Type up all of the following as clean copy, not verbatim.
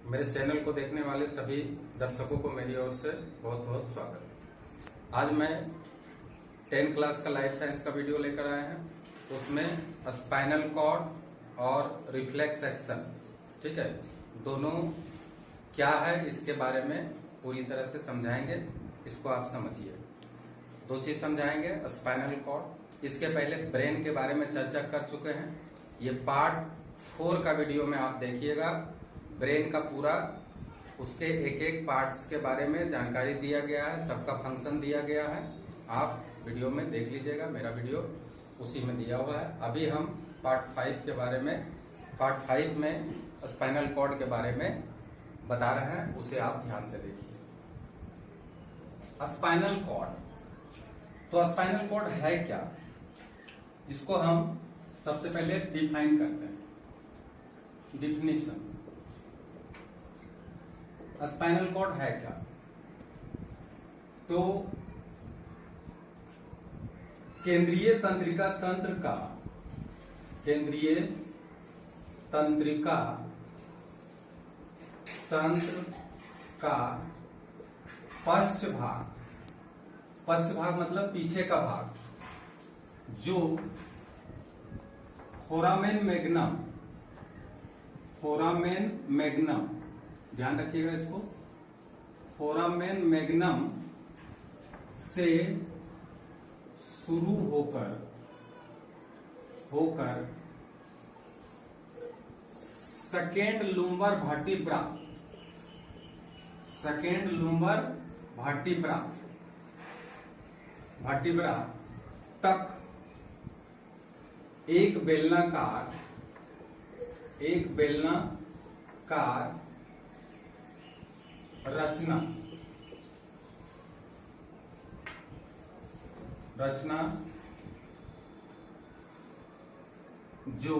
मेरे चैनल को देखने वाले सभी दर्शकों को मेरी ओर से बहुत बहुत स्वागत। आज मैं 10 क्लास का लाइफ साइंस का वीडियो लेकर आए हैं। उसमें स्पाइनल कॉर्ड और रिफ्लेक्स एक्शन, ठीक है, दोनों क्या है इसके बारे में पूरी तरह से समझाएंगे। इसको आप समझिए। दो चीज समझाएंगे, स्पाइनल कॉर्ड। इसके पहले ब्रेन के बारे में चर्चा कर चुके हैं। ये पार्ट 4 का वीडियो में आप देखिएगा। ब्रेन का पूरा उसके एक एक पार्ट्स के बारे में जानकारी दिया गया है, सबका फंक्शन दिया गया है। आप वीडियो में देख लीजिएगा, मेरा वीडियो उसी में दिया हुआ है। अभी हम पार्ट 5 के बारे में, पार्ट 5 में स्पाइनल कॉर्ड के बारे में बता रहे हैं, उसे आप ध्यान से देखिए। स्पाइनल कॉर्ड, तो स्पाइनल कॉर्ड है क्या, इसको हम सबसे पहले डिफाइन करते हैं। डिफिनीशन, स्पाइनल कॉर्ड है क्या, तो केंद्रीय तंत्रिका तंत्र का, केंद्रीय तंत्रिका तंत्र का पश्च भाग, पश्च भाग मतलब पीछे का भाग, जो फोरामेन मैग्नम, फोरामेन मैग्नम, ध्यान रखिएगा इसको, फोरामेन मैग्नम से शुरू होकर second lumbar vertebra, second lumbar vertebra तक एक बेलनाकार रचना जो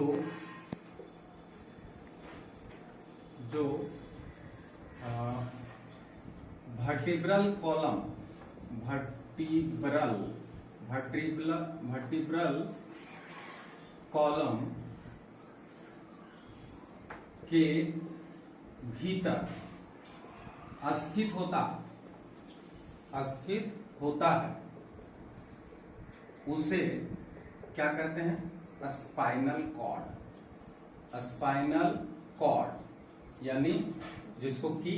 वर्टिब्रल कॉलम, वर्टिब्रल कॉलम के भीतर स्थित होता है, उसे क्या कहते हैं, स्पाइनल कॉर्ड। स्पाइनल कॉर्ड यानी जिसको कि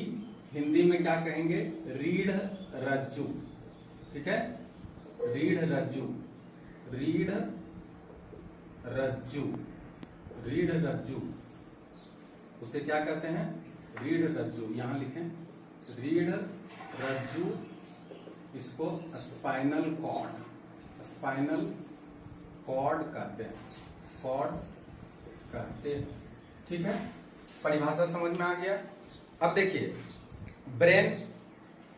हिंदी में क्या कहेंगे, रीढ़ रज्जु, ठीक है, रीढ़ रज्जु, रीढ़ रज्जु, रीढ़ रज्जु, उसे क्या कहते हैं, रीढ़ रज्जु। यहां लिखें रीढ़ रज्जु, इसको स्पाइनल कॉर्ड, स्पाइनल कॉर्ड कहते हैं, कॉर्ड कहते हैं, ठीक है। परिभाषा समझ में आ गया। अब देखिए, ब्रेन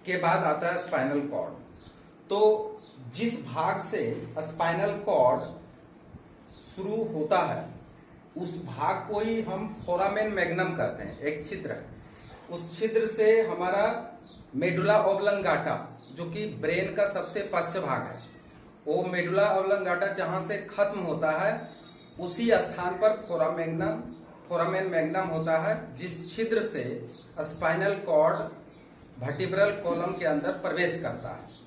के बाद आता है स्पाइनल कॉर्ड। तो जिस भाग से स्पाइनल कॉर्ड शुरू होता है उस भाग को ही हम फोरामेन मैग्नम कहते हैं। एक छिद्र है, उस छिद्र से हमारा मेडुला ऑब्लंगाटा, जो कि ब्रेन का सबसे पश्च भाग है, वो मेडुला ऑब्लंगाटा जहां से खत्म होता है उसी स्थान पर फोरामेन मैग्नम होता है, जिस छिद्र से स्पाइनल कॉर्ड वर्टिब्रल कॉलम के अंदर प्रवेश करता है।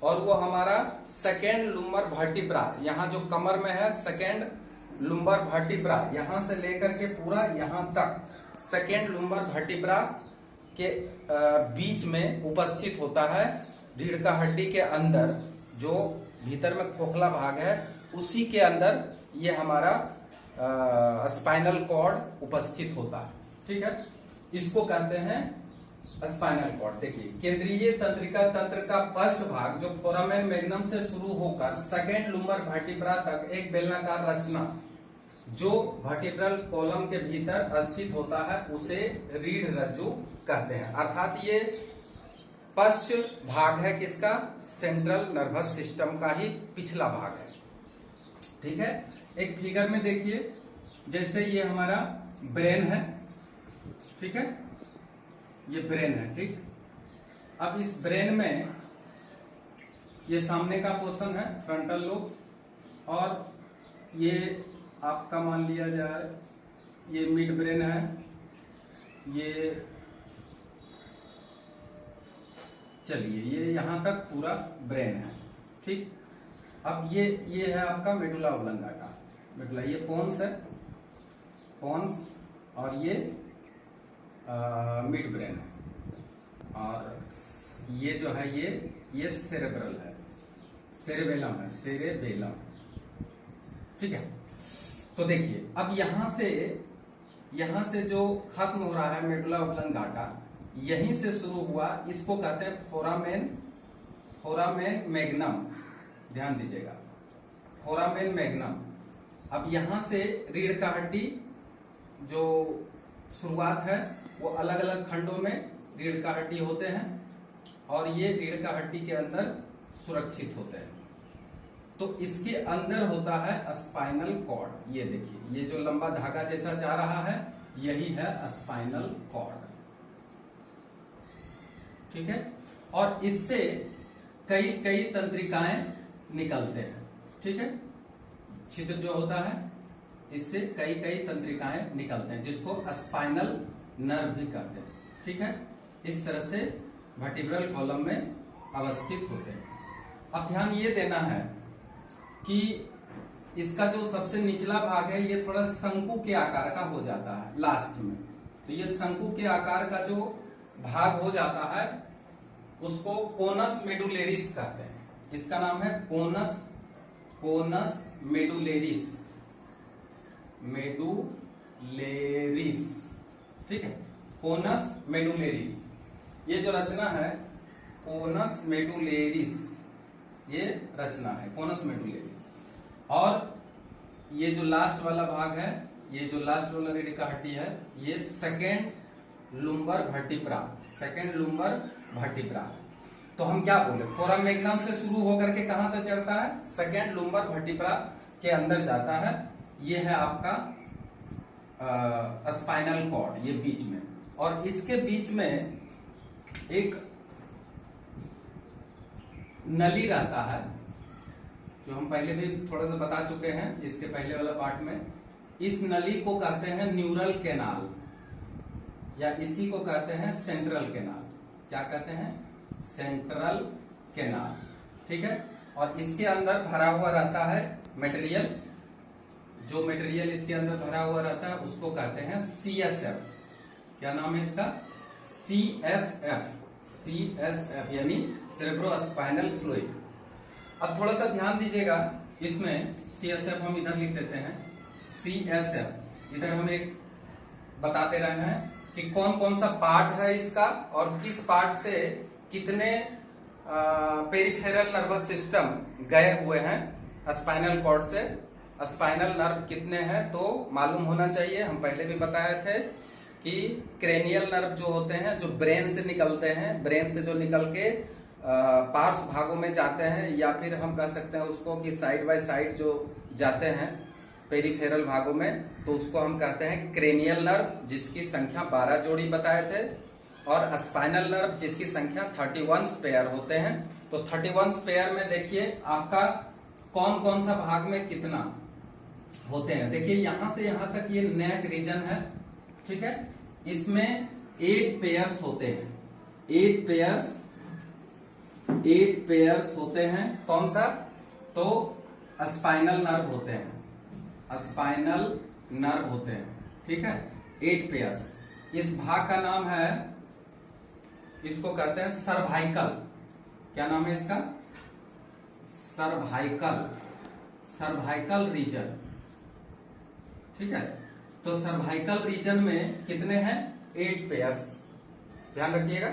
और वो हमारा सेकेंड लुम्बर वर्टिब्रा, यहाँ जो कमर में है सेकेंड लुम्बर वर्टिब्रा, यहां से लेकर के पूरा यहां तक सेकेंड लुम्बर वर्टिब्रा के बीच में उपस्थित होता है। रीढ़ का हड्डी के अंदर जो भीतर में खोखला भाग है, उसी के अंदर ये हमारा स्पाइनल कॉर्ड उपस्थित होता है, ठीक है। इसको कहते हैं स्पाइनल कॉर्ड। देखिए, केंद्रीय तंत्रिका तंत्र का पश्च भाग जो फोरामेन मैग्नम से शुरू होकर सेकेंड लुम्बर वर्टिब्रा तक एक बेलनाकार रचना जो वर्टिब्रल कॉलम के भीतर स्थित होता है, उसे रीढ़ रज्जु कहते हैं। अर्थात ये पश्च भाग है किसका, सेंट्रल नर्वस सिस्टम का ही पिछला भाग है, ठीक है। एक फिगर में देखिए, जैसे ये हमारा ब्रेन है, ठीक है, ये ब्रेन है, ठीक। अब इस ब्रेन में ये सामने का पोर्शन है फ्रंटल लोब, और ये आपका मान लिया जाए ये मिड ब्रेन है, ये चलिए ये यहां तक पूरा ब्रेन है, ठीक। अब ये है आपका मेडुला ऑब्लंगाटा। मेडुला, ये पोन्स है, पोन्स, और ये मिड ब्रेन है, और ये जो है ये सेरेब्रल है, सेरेबेलम है, सेरेबेलम, ठीक है। तो देखिए अब यहां से जो खत्म हो रहा है मेडुला ऑब्लंगाटा, यहीं से शुरू हुआ, इसको कहते हैं फोरामेन मैग्नम। ध्यान दीजिएगा, फोरामेन मैग्नम। अब यहां से रीढ़ का हड्डी जो शुरुआत है वो अलग अलग खंडों में रीढ़ का हड्डी होते हैं, और ये रीढ़ का हड्डी के अंदर सुरक्षित होते हैं। तो इसके अंदर होता है स्पाइनल कॉर्ड। ये देखिए, ये जो लंबा धागा जैसा जा रहा है यही है स्पाइनल कॉर्ड, ठीक है। और इससे कई तंत्रिकाएं निकलते हैं, ठीक है। छिद्र जो होता है इससे कई तंत्रिकाएं निकलते हैं, जिसको स्पाइनल नर्व भी कहते हैं, ठीक है। इस तरह से वर्टिब्रल कॉलम में अवस्थित होते हैं। अब ध्यान ये देना है कि इसका जो सबसे निचला भाग है ये थोड़ा शंकु के आकार का हो जाता है लास्ट में। तो ये शंकु के आकार का जो भाग हो जाता है उसको कोनस मेडुलेरिस कहते हैं। इसका नाम है कोनस मेडुलेरिस, ठीक है, कोनस मेडुलेरिस। ये जो रचना है कोनस मेडुलेरिस, ये रचना है कोनस मेडुलेरिस। और ये जो लास्ट वाला भाग है, ये जो लास्ट वाला रीढ़ का हड्डी है, ये सेकेंड लुम्बर वर्टिब्रा। तो हम क्या बोले, फोराम मैग्नम से शुरू होकर के कहां तक चलता है, सेकेंड लुम्बर वर्टिब्रा के अंदर जाता है। ये है आपका स्पाइनल कॉर्ड, ये बीच में, और इसके बीच में एक नली रहता है, जो हम पहले भी थोड़ा सा बता चुके हैं इसके पहले वाला पार्ट में। इस नली को कहते हैं न्यूरल कैनाल, या इसी को कहते हैं सेंट्रल कैनाल। क्या कहते हैं, सेंट्रल कैनाल, ठीक है। और इसके अंदर भरा हुआ रहता है मटेरियल, जो मटेरियल इसके अंदर भरा हुआ रहता है उसको कहते हैं CSF। क्या नाम है इसका, CSF, यानी सेरेब्रोस्पाइनल फ्लूइड। अब थोड़ा सा ध्यान दीजिएगा, इसमें CSF हम इधर लिख देते हैं, CSF इधर हम एक बताते रहे हैं कि कौन कौन सा पार्ट है इसका, और किस पार्ट से कितने पेरिफेरल नर्वस सिस्टम गए हुए हैं स्पाइनल कॉर्ड से। स्पाइनल नर्व कितने हैं तो मालूम होना चाहिए। हम पहले भी बताए थे कि क्रेनियल नर्व जो होते हैं, जो ब्रेन से निकलते हैं, ब्रेन से जो निकल के पार्श्व भागों में जाते हैं, या फिर हम कह सकते हैं उसको कि साइड बाय साइड जो जाते हैं पेरिफेरल भागों में, तो उसको हम कहते हैं क्रेनियल नर्व, जिसकी संख्या 12 जोड़ी बताए थे, और स्पाइनल नर्व जिसकी संख्या 31 पेयर होते हैं। तो 31 पेयर में देखिए आपका कौन कौन सा भाग में कितना होते हैं। देखिए यहां से यहां तक ये नेक रीजन है, ठीक है। इसमें 8 पेयर्स होते हैं, 8 पेयर्स होते हैं। कौन सा, तो स्पाइनल नर्व होते हैं, स्पाइनल नर्व होते हैं, ठीक है, 8 पेयर्स। इस भाग का नाम है, इसको कहते हैं सर्वाइकल। क्या नाम है इसका, सर्वाइकल रीजन, ठीक है। तो सर्वाइकल रीजन में कितने हैं, 8 पेयर्स, ध्यान रखिएगा।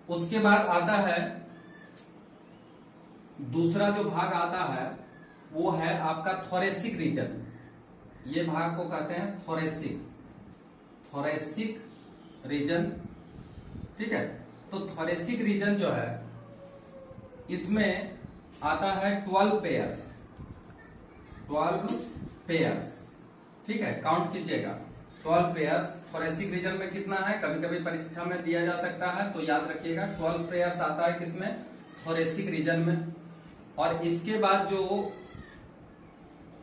उसके बाद आता है दूसरा जो भाग आता है वो है आपका थोरेसिक रीजन। ये भाग को कहते हैं थोरेसिक रीजन, ठीक है। तो थोरेसिक रीजन जो है इसमें आता है 12 पेयर्स, ठीक है, काउंट कीजिएगा 12 पेयर्स। थोरेसिक रीजन में कितना है, कभी कभी परीक्षा में दिया जा सकता है, तो याद रखिएगा 12 पेयर्स आता है किसमें, थोरेसिक रीजन में। और इसके बाद जो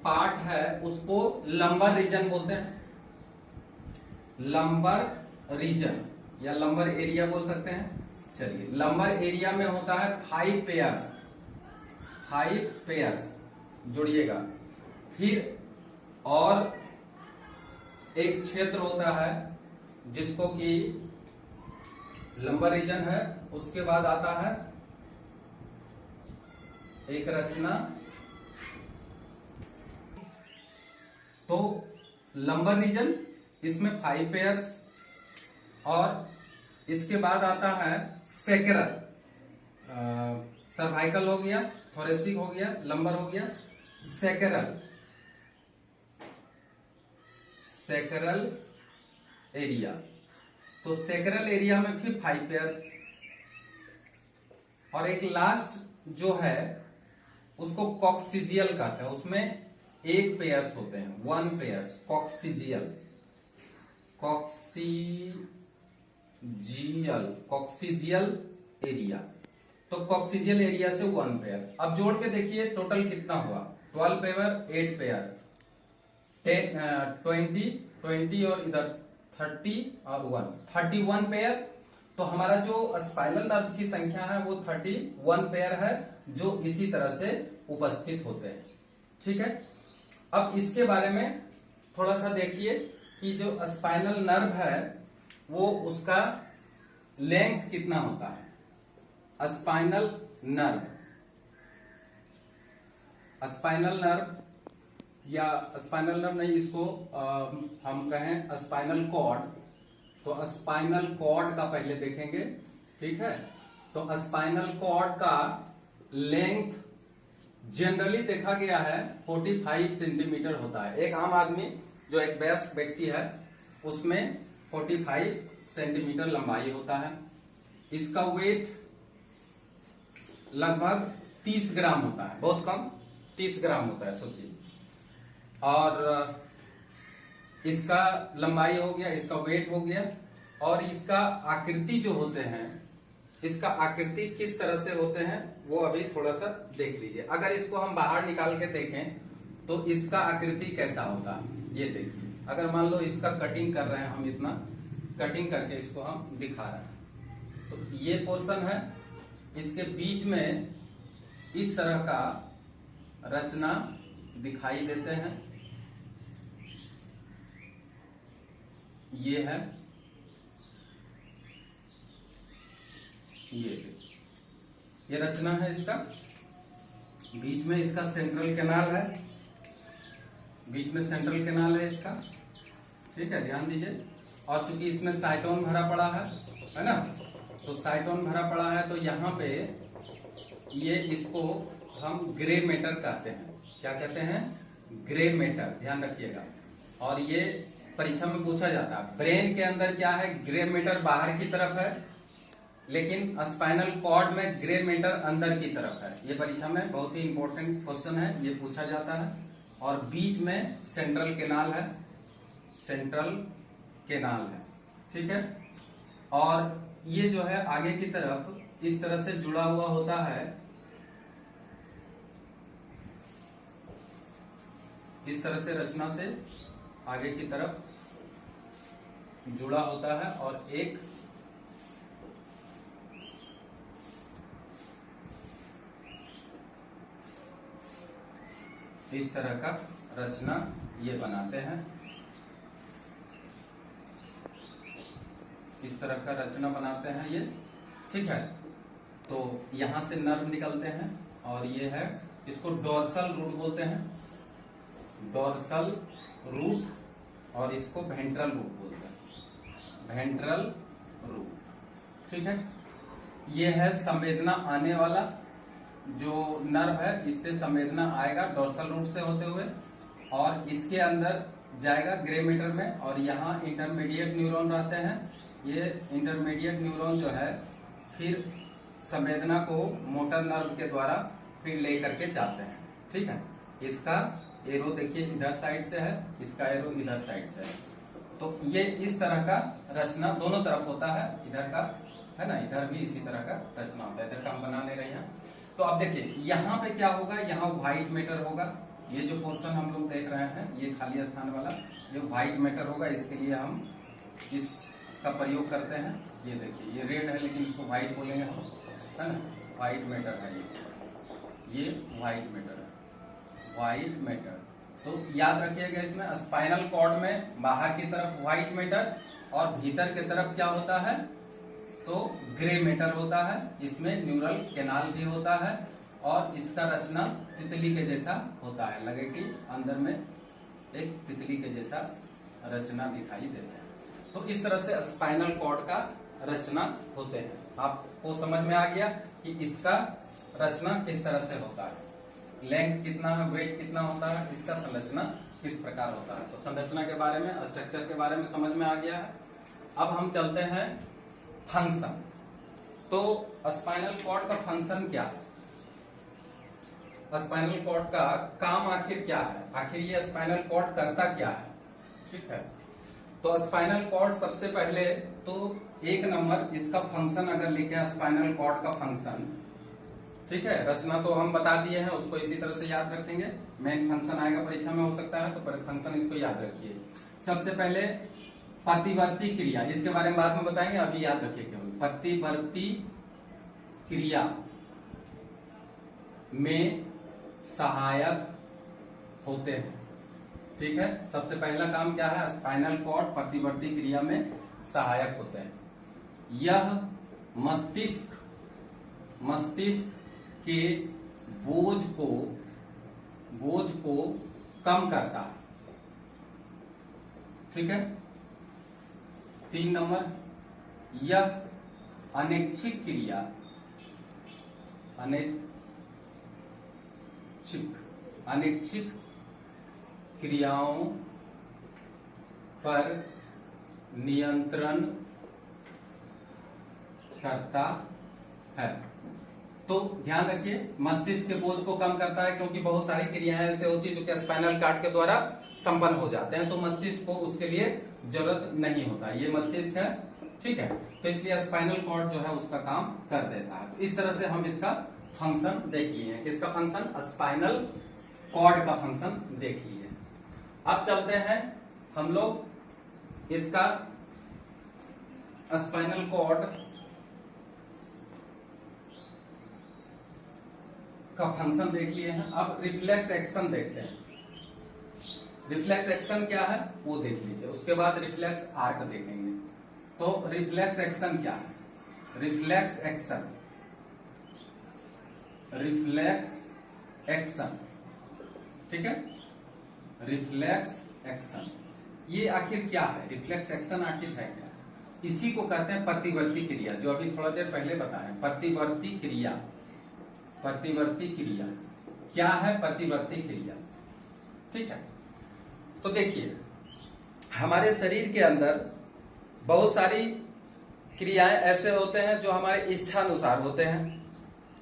पार्ट है उसको लंबर रीजन बोलते हैं, लंबर रीजन या लंबर एरिया बोल सकते हैं। चलिए, लंबर एरिया में होता है 5 पेयर्स, 5 पेयर्स जोड़िएगा। फिर और एक क्षेत्र होता है जिसको कि लंबर रीजन है, उसके बाद आता है एक रचना। तो लंबर रीजन, इसमें 5 पेयर्स, और इसके बाद आता है सेक्रल, सर्वाइकल हो गया, थोरेसिक हो गया, लंबर हो गया, सेक्रल, सेक्रल एरिया। तो सेक्रल एरिया में फिर 5 पेयर्स, और एक लास्ट जो है उसको कॉक्सिजियल कहते हैं, उसमें 1 पेयर्स होते हैं, 1 पेयर्स, कॉक्सिजियल, कॉक्सिजियल एरिया। तो कॉक्सिजियल एरिया से 1 पेयर। अब जोड़ के देखिए टोटल कितना हुआ, 12 पेयर, 8 पेयर, 20 और इधर 30 और 1, 31 पेयर। तो हमारा जो स्पाइनल नर्व की संख्या है वो 31 पेयर है, जो इसी तरह से उपस्थित होते हैं। ठीक है, अब इसके बारे में थोड़ा सा देखिए कि जो स्पाइनल नर्व है वो उसका लेंथ कितना होता है। स्पाइनल नर्व, स्पाइनल नर्व या स्पाइनल नर्व नहीं, इसको हम कहें स्पाइनल कॉर्ड। तो स्पाइनल कॉर्ड का पहले देखेंगे, ठीक है। तो स्पाइनल कॉर्ड का लेंथ जनरली देखा गया है 45 सेंटीमीटर होता है। एक आम आदमी जो एक वयस्क व्यक्ति है उसमें 45 सेंटीमीटर लंबाई होता है। इसका वेट लगभग 30 ग्राम होता है, बहुत कम, 30 ग्राम होता है, सोचिए। और इसका लंबाई हो गया, इसका वेट हो गया, और इसका आकृति जो होते हैं, इसका आकृति किस तरह से होते हैं वो अभी थोड़ा सा देख लीजिए। अगर इसको हम बाहर निकाल के देखें तो इसका आकृति कैसा होता है, ये देखिए। अगर मान लो इसका कटिंग कर रहे हैं हम, इतना कटिंग करके इसको हम दिखा रहे हैं, तो ये पोर्शन है, इसके बीच में इस तरह का रचना दिखाई देते हैं, ये है, ये रचना है इसका। बीच में इसका सेंट्रल कैनाल है, बीच में सेंट्रल कैनाल है इसका, ठीक है, ध्यान दीजिए। और चूंकि इसमें साइटोन भरा पड़ा है ना, तो साइटोन भरा पड़ा है, तो यहाँ पे ये इसको हम ग्रे मैटर कहते हैं। क्या कहते हैं? ग्रे मैटर, ध्यान रखिएगा। और ये परीक्षा में पूछा जाता है, ब्रेन के अंदर क्या है, ग्रे मैटर बाहर की तरफ है, लेकिन स्पाइनल कॉर्ड में ग्रे मैटर अंदर की तरफ है। ये परीक्षा में बहुत ही इंपॉर्टेंट क्वेश्चन है, ये पूछा जाता है। और बीच में सेंट्रल कैनाल है, सेंट्रल कैनाल है, ठीक है। और ये जो है आगे की तरफ इस तरह से जुड़ा हुआ होता है, इस तरह से रचना से आगे की तरफ जुड़ा होता है, और एक इस तरह का रचना ये बनाते हैं, इस तरह का रचना बनाते हैं ये, ठीक है। तो यहां से नर्व निकलते हैं, और ये है, इसको डोर्सल रूट बोलते हैं, डोर्सल रूट, और इसको वेंट्रल रूट बोलते हैं, वेंट्रल रूट, ठीक है। ये है संवेदना आने वाला जो नर्व है, इससे संवेदना आएगा डोर्सल रूट से होते हुए, और इसके अंदर जाएगा ग्रे मैटर में, और यहाँ इंटरमीडिएट न्यूरॉन रहते हैं। ये इंटरमीडिएट न्यूरॉन जो है फिर संवेदना को मोटर नर्व के द्वारा फिर ले करके जाते हैं, ठीक है। इसका एरो देखिए इधर साइड से है, इसका एरो इधर साइड से है। तो ये इस तरह का रचना दोनों तरफ होता है, इधर का है ना, इधर भी इसी तरह का रचना होता है। इधर का हम बना ले रहे हैं। तो अब देखिए यहाँ पे क्या होगा, यहाँ व्हाइट मैटर होगा। ये जो पोर्शन हम लोग देख रहे हैं, ये खाली स्थान वाला, ये व्हाइट मैटर होगा। इसके लिए हम इस का प्रयोग करते हैं। ये देखिए, ये रेड है लेकिन इसको व्हाइट बोलेंगे हम, है ना, व्हाइट मैटर है ये व्हाइट मैटर है, व्हाइट मैटर। तो याद रखिएगा, इसमें स्पाइनल कॉर्ड में बाहर की तरफ व्हाइट मैटर और भीतर की तरफ क्या होता है, तो ग्रे मैटर होता है। इसमें न्यूरल कैनाल भी होता है और इसका रचना तितली के जैसा होता है, लगे कि अंदर में एक तितली के जैसा रचना दिखाई देता है। तो इस तरह से स्पाइनल कॉर्ड का रचना होते हैं। आपको समझ में आ गया कि इसका रचना किस तरह से होता है, लेंथ कितना है, वेट कितना होता है, इसका संरचना किस प्रकार होता है। तो संरचना के बारे में, स्ट्रक्चर के बारे में समझ में आ गया है। अब हम चलते हैं फंक्शन। तो स्पाइनल कॉर्ड का फंक्शन क्या है, स्पाइनल कॉर्ड का काम आखिर क्या है, आखिर ये स्पाइनल कॉर्ड करता क्या है। ठीक है, तो स्पाइनल कॉर्ड सबसे पहले तो 1 नंबर इसका फंक्शन अगर लिखे, स्पाइनल कॉर्ड का फंक्शन, ठीक है, रचना तो हम बता दिए हैं, उसको इसी तरह से याद रखेंगे। मेन फंक्शन आएगा परीक्षा में, हो सकता है, तो फंक्शन इसको याद रखिए। सबसे पहले प्रतिवर्ती क्रिया, इसके बारे में बाद में बताएंगे, अभी याद रखिए केवल प्रतिवर्ती क्रिया में सहायक होते हैं। ठीक है, सबसे पहला काम क्या है, स्पाइनल कॉर्ड प्रतिवर्ती क्रिया में सहायक होते हैं। यह मस्तिष्क के बोझ को कम करता है। ठीक है, 3 नंबर, यह अनैच्छिक क्रियाओं पर नियंत्रण करता है। तो ध्यान रखिए, मस्तिष्क के बोझ को कम करता है, क्योंकि बहुत सारी क्रियाएं ऐसे होती है जो कि स्पाइनल कॉर्ड के द्वारा संपन्न हो जाते हैं, तो मस्तिष्क को उसके लिए जरूरत नहीं होता। ये मस्तिष्क है, ठीक है, तो इसलिए स्पाइनल कॉर्ड जो है उसका काम कर देता है। तो इस तरह से हम इसका फंक्शन देख लिए हैं। किसका फंक्शन, स्पाइनल कॉर्ड का फंक्शन देख लिए। अब चलते हैं हम लोग इसका स्पाइनल कॉर्ड का फंक्शन देख लिए हैं। अब रिफ्लेक्स एक्शन देखते हैं। रिफ्लेक्स एक्शन क्या है वो देख लीजिए, उसके बाद रिफ्लेक्स आर्क देखेंगे। तो रिफ्लेक्स एक्शन क्या है, रिफ्लेक्स एक्शन, ठीक है, रिफ्लेक्स एक्शन ये आखिर क्या है, रिफ्लेक्स एक्शन आखिर है क्या, इसी को कहते हैं प्रतिवर्ती क्रिया, जो अभी थोड़ा देर पहले बताया। प्रतिवर्ती क्रिया क्या है, प्रतिवर्ती क्रिया, ठीक है। तो देखिए, हमारे शरीर के अंदर बहुत सारी क्रियाएं ऐसे होते हैं जो हमारे इच्छा अनुसार होते हैं।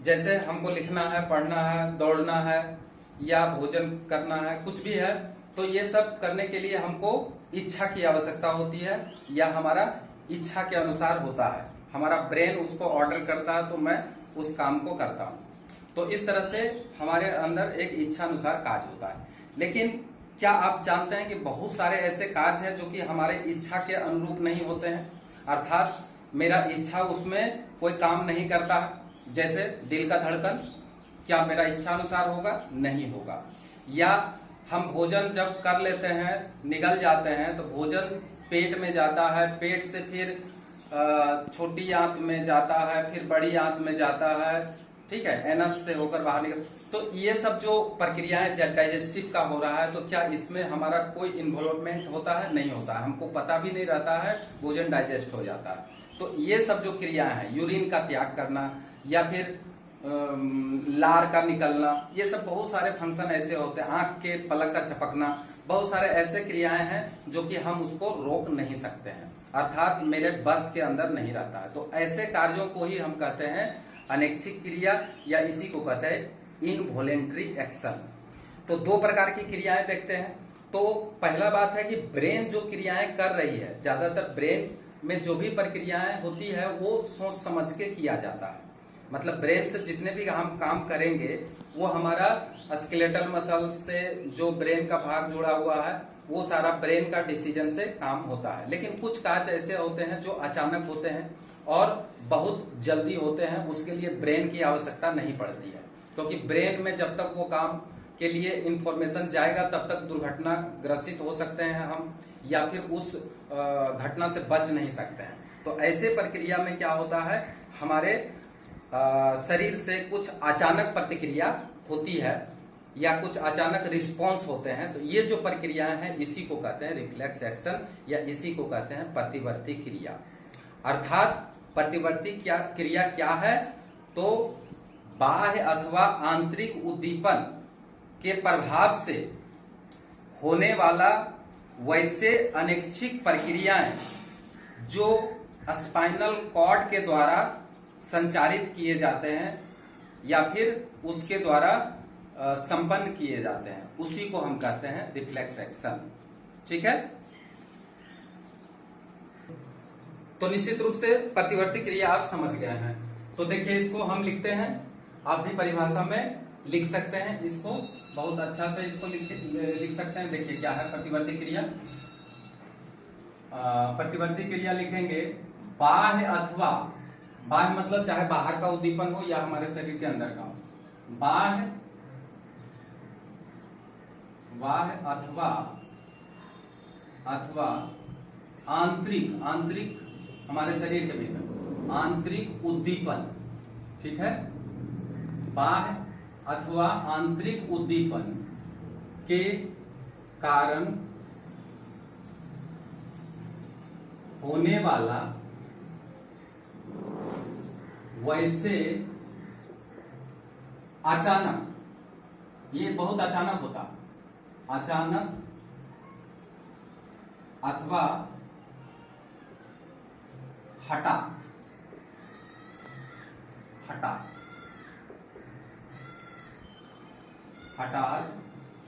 जैसे हमको लिखना है, पढ़ना है, दौड़ना है या भोजन करना है, कुछ भी है, तो ये सब करने के लिए हमको इच्छा की आवश्यकता होती है या हमारा इच्छा के अनुसार होता है। हमारा ब्रेन उसको ऑर्डर करता है तो मैं उस काम को करता हूं। तो इस तरह से हमारे अंदर एक इच्छा अनुसार कार्य होता है। लेकिन क्या आप जानते हैं कि बहुत सारे ऐसे कार्य हैं जो कि हमारे इच्छा के अनुरूप नहीं होते हैं, अर्थात मेरा इच्छा उसमें कोई काम नहीं करता है। जैसे दिल का धड़कन, क्या मेरा इच्छा अनुसार होगा? नहीं होगा। या हम भोजन जब कर लेते हैं, निगल जाते हैं, तो भोजन पेट में जाता है, पेट से फिर छोटी आंत में जाता है, फिर बड़ी आंत में जाता है, ठीक है, एनस से होकर बाहर निकल। तो ये सब जो प्रक्रियाएं डाइजेस्टिव का हो रहा है, तो क्या इसमें हमारा कोई इन्वॉल्वमेंट होता है? नहीं होता है, हमको पता भी नहीं रहता है, भोजन डाइजेस्ट हो जाता है। तो ये सब जो क्रियाएं हैं, यूरिन का त्याग करना या फिर लार का निकलना, ये सब बहुत सारे फंक्शन ऐसे होते हैं, आंख के पलक का झपकना, बहुत सारे ऐसे क्रियाएं हैं जो कि हम उसको रोक नहीं सकते हैं, अर्थात मेरे बस के अंदर नहीं रहता है। तो ऐसे कार्यों को ही हम कहते हैं अनैच्छिक क्रिया, या इसी को कहते हैं इनवॉलेंट्री एक्शन। तो दो प्रकार की क्रियाएं देखते हैं। तो पहला बात है कि ब्रेन जो क्रियाएं कर रही है, ज्यादातर ब्रेन में जो भी प्रक्रियाएं होती है वो सोच समझ के किया जाता है। मतलब ब्रेन से जितने भी हम काम करेंगे वो हमारा स्केलेटल मसल से जो ब्रेन का भाग जुड़ा हुआ है वो सारा ब्रेन का डिसीजन से काम होता है। लेकिन कुछ काज ऐसे होते हैं जो अचानक होते हैं और बहुत जल्दी होते हैं, उसके लिए ब्रेन की आवश्यकता नहीं पड़ती है, क्योंकि ब्रेन में जब तक वो काम के लिए इंफॉर्मेशन जाएगा तब तक दुर्घटना ग्रसित हो सकते हैं हम, या फिर उस घटना से बच नहीं सकते हैं। तो ऐसे प्रक्रिया में क्या होता है, हमारे शरीर से कुछ अचानक प्रतिक्रिया होती है या कुछ अचानक रिस्पॉन्स होते हैं। तो ये जो प्रक्रियाएं हैं इसी को कहते हैं रिफ्लेक्स एक्शन, या इसी को कहते हैं प्रतिवर्ती क्रिया। अर्थात प्रतिवर्ती क्रिया क्या है, तो बाह्य अथवा आंतरिक उद्दीपन के प्रभाव से होने वाला वैसे अनैच्छिक प्रक्रियाएं जो स्पाइनल कॉर्ड के द्वारा संचारित किए जाते हैं या फिर उसके द्वारा संपन्न किए जाते हैं, उसी को हम कहते हैं रिफ्लेक्स एक्शन। ठीक है, तो निश्चित रूप से प्रतिवर्ती क्रिया आप समझ गए हैं। तो देखिए इसको हम लिखते हैं, आप भी परिभाषा में लिख सकते हैं, इसको बहुत अच्छा से इसको लिख सकते हैं। देखिए क्या है प्रतिवर्ती क्रिया। प्रतिवर्ती क्रिया लिखेंगे बाह्य अथवा, बाह्य मतलब चाहे बाहर का उद्दीपन हो या हमारे शरीर के अंदर का हो, बाह्य अथवा आंतरिक, आंतरिक हमारे शरीर के भीतर आंतरिक उद्दीपन, ठीक है, बाह्य अथवा आंतरिक उद्दीपन के कारण होने वाला वैसे अचानक, ये बहुत अचानक होता, अचानक अथवा हठात,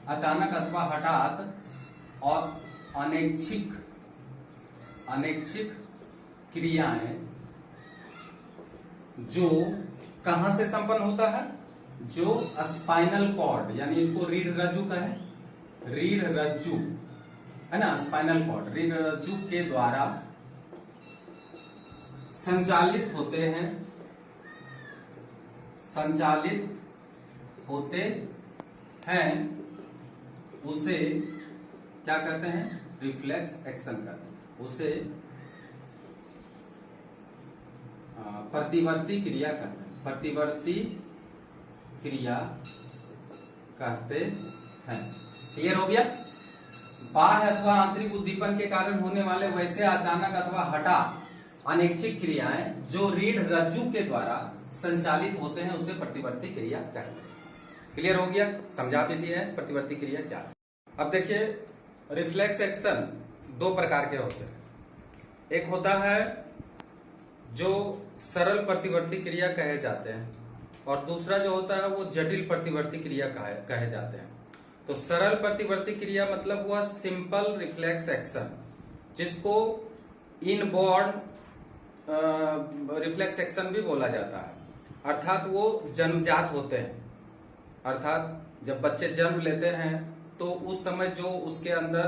अचानक अथवा हठात और अनैच्छिक क्रियाएं जो कहां से संपन्न होता है, जो स्पाइनल कॉर्ड, यानी इसको रीढ़ रज्जु कहें, रीढ़ रज्जु है ना, स्पाइनल कॉर्ड रीढ़ रज्जु के द्वारा संचालित होते हैं, उसे क्या कहते हैं, रिफ्लेक्स एक्शन कहते हैं, उसे प्रतिवर्ती क्रिया कहते हैं, प्रतिवर्ती क्रिया कहते हैं। क्लियर हो गया। बाह्य अथवा आंतरिक उद्दीपन के कारण होने वाले वैसे अचानक अथवा हठात अनैच्छिक क्रियाएं जो रीढ़ रज्जु के द्वारा संचालित होते हैं उसे प्रतिवर्ती क्रिया कहते हैं। क्लियर हो गया, समझा भी दिया है प्रतिवर्ती क्रिया क्या है। अब देखिए रिफ्लेक्स एक्शन दो प्रकार के होते हैं, एक होता है जो सरल प्रतिवर्ती क्रिया कहे जाते हैं और दूसरा जो होता है वो जटिल प्रतिवर्ती क्रिया कहे जाते हैं। तो सरल प्रतिवर्ती क्रिया मतलब हुआ सिंपल रिफ्लेक्स एक्शन, जिसको इनबॉर्न रिफ्लेक्स एक्शन भी बोला जाता है, अर्थात वो जन्मजात होते हैं। अर्थात जब बच्चे जन्म लेते हैं तो उस समय जो उसके अंदर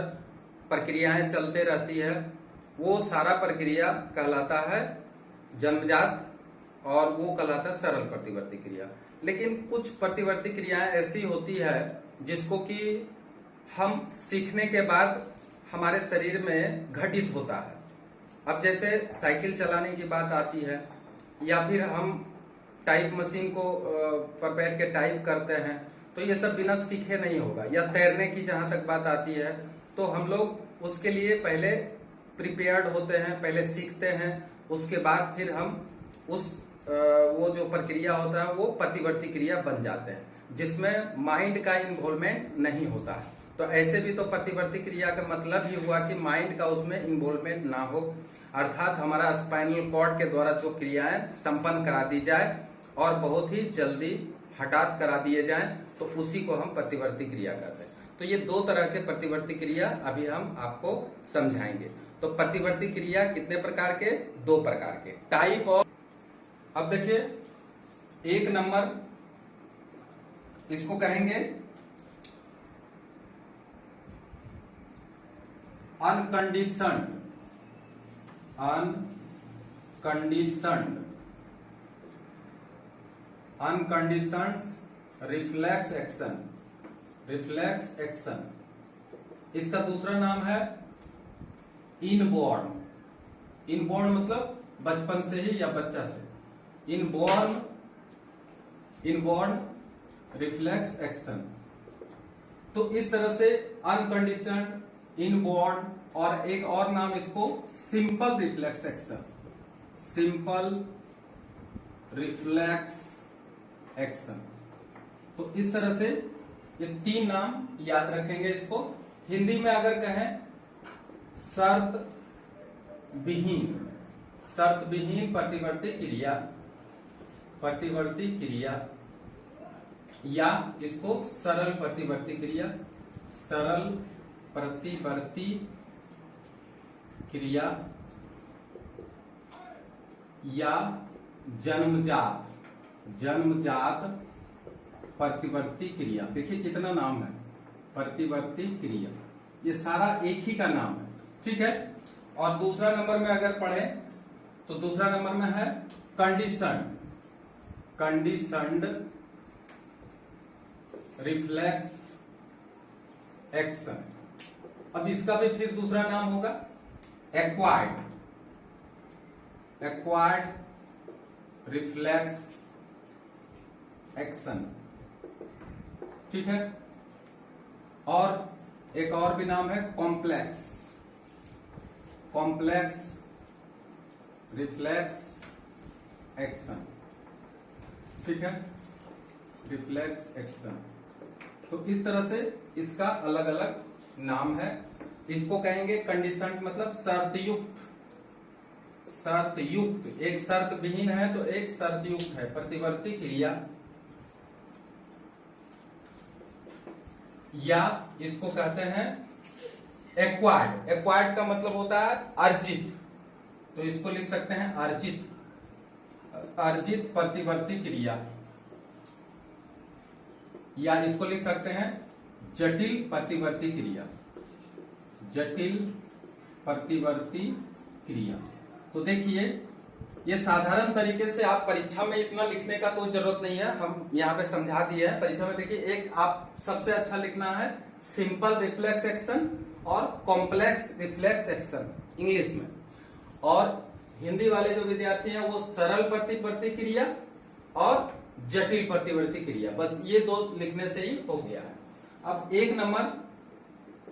प्रक्रियाएं चलते रहती है वो सारा प्रक्रिया कहलाता है जन्मजात और वो कहलाता है सरल प्रतिवर्ती क्रिया। लेकिन कुछ प्रतिवर्ती क्रियाएं ऐसी होती है जिसको कि हम सीखने के बाद हमारे शरीर में घटित होता है। अब जैसे साइकिल चलाने की बात आती है या फिर हम टाइप मशीन को पर बैठ के टाइप करते हैं, तो ये सब बिना सीखे नहीं होगा। या तैरने की जहां तक बात आती है तो हम लोग उसके लिए पहले प्रिपेयर्ड होते हैं, पहले सीखते हैं, उसके बाद फिर हम उस वो जो प्रक्रिया होता है वो प्रतिवर्ती क्रिया बन जाते हैं, जिसमें माइंड का इन्वॉल्वमेंट नहीं होता है। तो ऐसे भी तो प्रतिवर्ती क्रिया का मतलब ही हुआ कि माइंड का उसमें इन्वॉल्वमेंट ना हो, अर्थात हमारा स्पाइनल कॉर्ड के द्वारा जो क्रियाएं संपन्न करा दी जाए और बहुत ही जल्दी हठात करा दिए जाएं, तो उसी को हम प्रतिवर्ती क्रिया कहते हैं। तो ये दो तरह के प्रतिवर्ती क्रिया अभी हम आपको समझाएंगे। तो प्रतिवर्ती क्रिया कितने प्रकार के, दो प्रकार के टाइप ऑफ। अब देखिए एक नंबर इसको कहेंगे unconditioned, unconditioned, unconditioned reflex action, reflex action. इसका दूसरा नाम है इनबॉर्न। इनबॉर्न मतलब बचपन से ही या बच्चा से, इनबॉर्न, इनबॉर्न रिफ्लेक्स एक्शन। तो इस तरह से अनकंडीशनड, इनबॉर्न और एक और नाम इसको simple reflex action, simple reflex action. तो इस तरह से ये तीन नाम याद रखेंगे इसको। हिंदी में अगर कहें शर्त विहीन, शर्त विहीन प्रतिवर्ती क्रिया, प्रतिवर्ती क्रिया, या इसको सरल प्रतिवर्ती क्रिया, सरल प्रतिवर्ती क्रिया, या जन्मजात, जन्मजात प्रतिवर्ती क्रिया। देखिए कितना नाम है, प्रतिवर्ती क्रिया, ये सारा एक ही का नाम है, ठीक है। और दूसरा नंबर में अगर पढ़े तो दूसरा नंबर में है कंडीशनड, कंडीशनड रिफ्लेक्स एक्शन। अब इसका भी फिर दूसरा नाम होगा एक्वायर्ड, एक्वायर्ड रिफ्लेक्स एक्शन, ठीक है। और एक और भी नाम है कॉम्प्लेक्स, कॉम्प्लेक्स रिफ्लेक्स एक्शन, ठीक है, रिफ्लेक्स एक्शन। तो इस तरह से इसका अलग अलग नाम है। इसको कहेंगे कंडीशन, मतलब शर्तयुक्त, शर्तयुक्त, एक शर्त विहीन है तो एक शर्तयुक्त है प्रतिवर्ती क्रिया, या इसको कहते हैं एक्वायर्ड। एक्वायर्ड का मतलब होता है अर्जित, तो इसको लिख सकते हैं अर्जित, अर्जित प्रतिवर्ती क्रिया, या इसको लिख सकते हैं जटिल प्रतिवर्ती क्रिया, जटिल प्रतिवर्ती क्रिया। तो देखिए ये साधारण तरीके से आप परीक्षा में इतना लिखने का कोई जरूरत नहीं है, हम यहाँ पे समझा दिए हैं। परीक्षा में देखिए एक आप सबसे अच्छा लिखना है सिंपल रिफ्लेक्स एक्शन और कॉम्प्लेक्स रिफ्लेक्स एक्शन इंग्लिश में, और हिंदी वाले जो विद्यार्थी हैं वो सरल प्रतिवर्ती क्रिया और जटिल प्रतिवर्ती क्रिया, बस ये दो लिखने से ही हो गया है। अब एक नंबर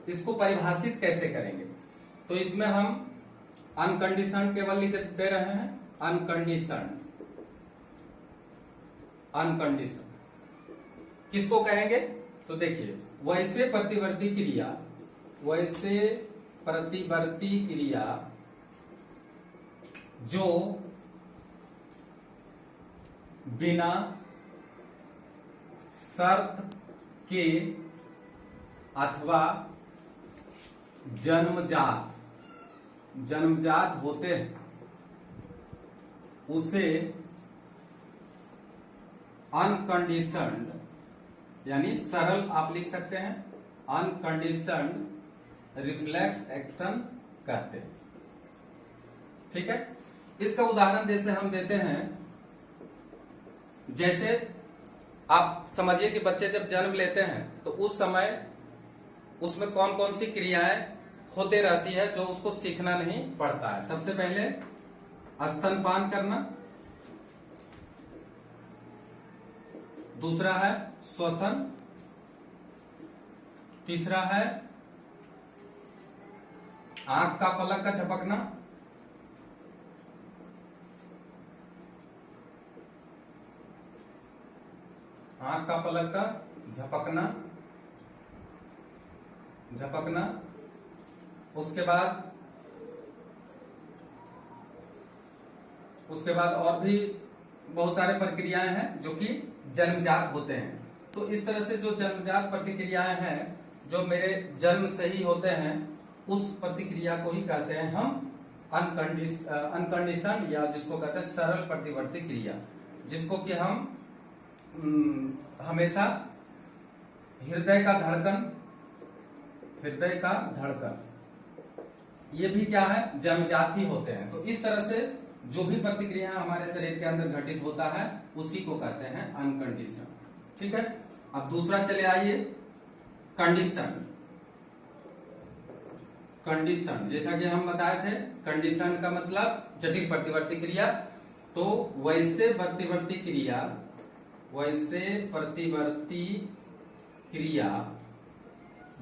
इसको परिभाषित कैसे करेंगे, तो इसमें हम अनकंडीशनड केवल लिख दे रहे हैं, अनकंडीशनड, अनकंडीशनड किसको कहेंगे, तो देखिए वैसे प्रतिवर्ती क्रिया, वैसे प्रतिवर्ती क्रिया जो बिना शर्त के अथवा जन्मजात, जन्मजात होते हैं उसे अनकंडीशनड, यानी सरल आप लिख सकते हैं अनकंडीशनड रिफ्लेक्स एक्शन कहते हैं, ठीक है। इसका उदाहरण जैसे हम देते हैं, जैसे आप समझिए कि बच्चे जब जन्म लेते हैं तो उस समय उसमें कौन कौन सी क्रियाएं होते रहती है जो उसको सीखना नहीं पड़ता है। सबसे पहले स्तनपान करना, दूसरा है श्वसन, तीसरा है आंख का पलक का झपकना, आंख का पलक का झपकना, झपकना, उसके बाद और भी बहुत सारे प्रक्रियाएं हैं जो कि जन्मजात होते हैं। तो इस तरह से जो जन्मजात प्रतिक्रियाएं हैं जो मेरे जन्म से ही होते हैं, उस प्रतिक्रिया को ही कहते हैं हम अनकंडीशन, या जिसको कहते हैं सरल प्रतिवर्ती क्रिया, जिसको कि हम हमेशा हृदय का धड़कन, हृदय का धड़कन, ये भी क्या है, जन्मजात ही होते हैं। तो इस तरह से जो भी प्रतिक्रिया हमारे शरीर के अंदर घटित होता है उसी को कहते हैं अनकंडीशन। ठीक है, अब दूसरा चले आइए, कंडीशन। कंडीशन जैसा कि हम बताए थे, कंडीशन का मतलब जटिल प्रतिवर्ती क्रिया। तो वैसे प्रतिवर्ती क्रिया